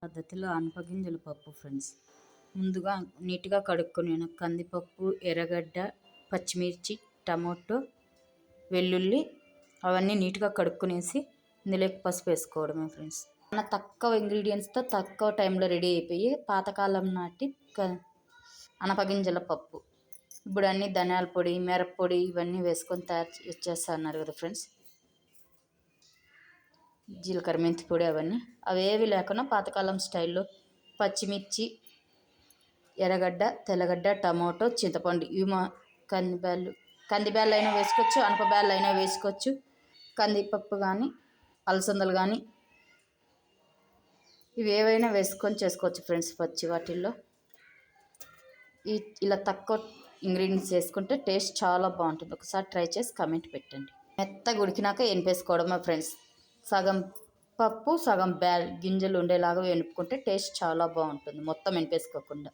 పద్ధతిలో అనపగింజల పప్పు ఫ్రెండ్స్. ముందుగా నీట్గా కడుక్కొని కందిపప్పు, ఎర్రగడ్డ, పచ్చిమిర్చి, టమాటో, వెల్లుల్లి అవన్నీ నీట్గా కడుక్కునేసి ఇందులోకి పసుపు వేసుకోవడమే ఫ్రెండ్స్. మన తక్కువ ఇంగ్రీడియంట్స్తో తక్కువ టైంలో రెడీ అయిపోయి పాతకాలం నాటి అనపగింజల పప్పు. ఇప్పుడు అన్ని ధనియాల పొడి, మిరప్పొడి ఇవన్నీ వేసుకొని తయారు చేస్తున్నారు కదా ఫ్రెండ్స్. జీలకర్ర, మెంతి పొడి అవన్నీ అవేవి లేకుండా పాతకాలం స్టైల్లో పచ్చిమిర్చి, ఎర్రగడ్డ, తెల్లగడ్డ, టమాటో, చింతపండు ఇవి కందిబ్యాళ్ళు అయినా వేసుకోవచ్చు, అనపబ్యాళ్ళు అయినా వేసుకోవచ్చు, కందిపప్పు కానీ అలసందలు కానీ ఇవి ఏవైనా వేసుకొని చేసుకోవచ్చు ఫ్రెండ్స్. పచ్చి వాటిల్లో ఇలా తక్కువ ఇంగ్రీడియంట్స్ వేసుకుంటే టేస్ట్ చాలా బాగుంటుంది. ఒకసారి ట్రై చేసి కమెంట్ పెట్టండి. మెత్తగా ఉడికినాక ఎనిపేసుకోవడమా ఫ్రెండ్స్. సగం పప్పు సగం గింజలు ఉండేలాగా ఎనుపుకుంటే టేస్ట్ చాలా బాగుంటుంది, మొత్తం ఎనిపేసుకోకుండా.